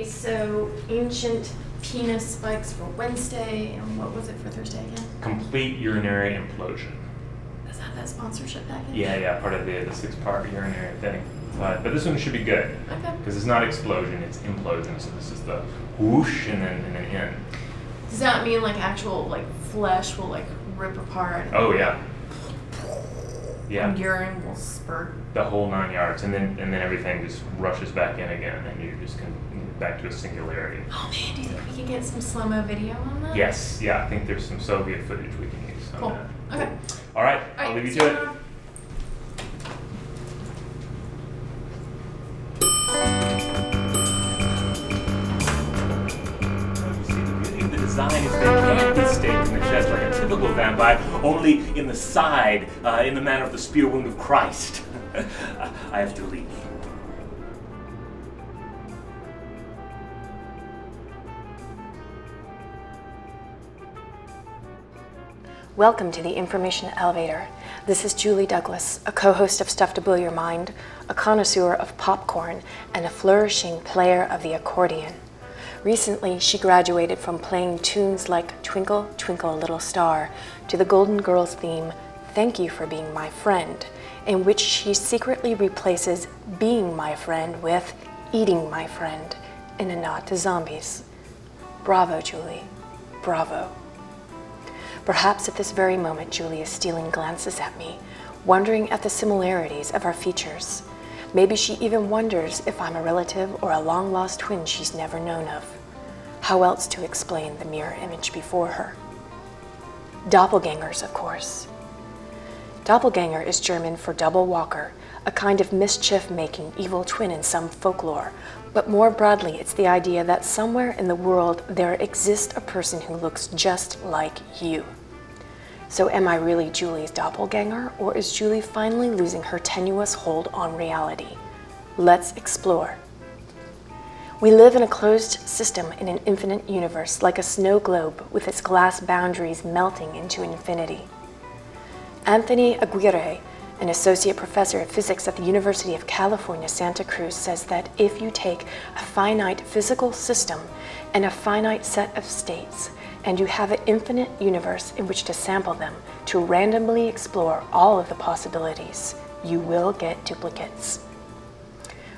Okay, so ancient penis spikes for Wednesday, and what was it for Thursday again? Complete urinary implosion. Is that sponsorship package? Yeah, part of the 6-part urinary thing. But this one should be good. Okay. Because it's not explosion, it's implosion. So this is the whoosh and then in. Does that mean like actual like flesh will like rip apart? Oh yeah. Yeah. And urine will spurt. The whole 9 yards, and then everything just rushes back in again, and you just can back to a singularity. Oh man, do you think we can get some slow-mo video on that? Yes, yeah, I think there's some Soviet footage we can use on Cool. that. Okay. All right, I'll leave you to it. The design is they can't be staked in the chest like a typical vampire, only in the side, in the manner of the spear wound of Christ. I have to leave. Welcome to the Information Elevator. This is Julie Douglas, a co-host of Stuff to Blow Your Mind, a connoisseur of popcorn, and a flourishing player of the accordion. Recently, she graduated from playing tunes like Twinkle, Twinkle, Little Star to the Golden Girls theme, Thank You for Being My Friend, in which she secretly replaces being my friend with eating my friend in a nod to zombies. Bravo, Julie. Bravo. Perhaps at this very moment, Julie is stealing glances at me, wondering at the similarities of our features. Maybe she even wonders if I'm a relative or a long-lost twin she's never known of. How else to explain the mirror image before her? Doppelgängers, of course. Doppelgänger is German for double walker, a kind of mischief-making evil twin in some folklore. But more broadly, it's the idea that somewhere in the world there exists a person who looks just like you. So am I really Julie's doppelganger, or is Julie finally losing her tenuous hold on reality? Let's explore. We live in a closed system in an infinite universe, like a snow globe with its glass boundaries melting into infinity. Anthony Aguirre, an associate professor of physics at the University of California, Santa Cruz, says that if you take a finite physical system and a finite set of states, and you have an infinite universe in which to sample them, to randomly explore all of the possibilities, you will get duplicates.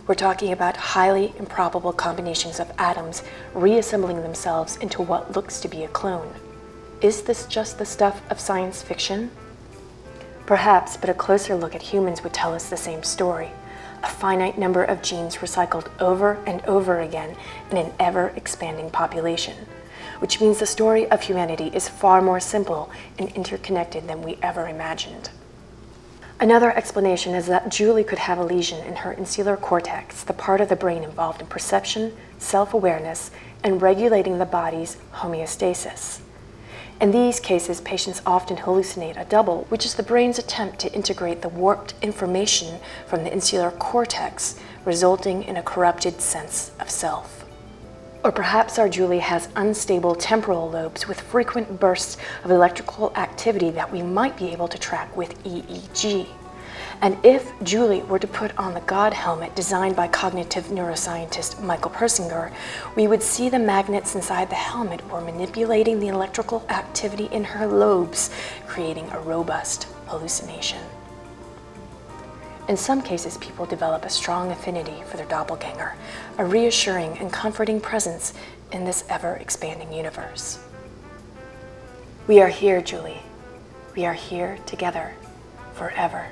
We're talking about highly improbable combinations of atoms reassembling themselves into what looks to be a clone. Is this just the stuff of science fiction? Perhaps, but a closer look at humans would tell us the same story. A finite number of genes recycled over and over again in an ever-expanding population, which means the story of humanity is far more simple and interconnected than we ever imagined. Another explanation is that Julie could have a lesion in her insular cortex, the part of the brain involved in perception, self-awareness, and regulating the body's homeostasis. In these cases, patients often hallucinate a double, which is the brain's attempt to integrate the warped information from the insular cortex, resulting in a corrupted sense of self. Or perhaps our Julie has unstable temporal lobes with frequent bursts of electrical activity that we might be able to track with EEG. And if Julie were to put on the God helmet designed by cognitive neuroscientist Michael Persinger, we would see the magnets inside the helmet were manipulating the electrical activity in her lobes, creating a robust hallucination. In some cases, people develop a strong affinity for their doppelganger, a reassuring and comforting presence in this ever-expanding universe. We are here, Julie. We are here together, forever.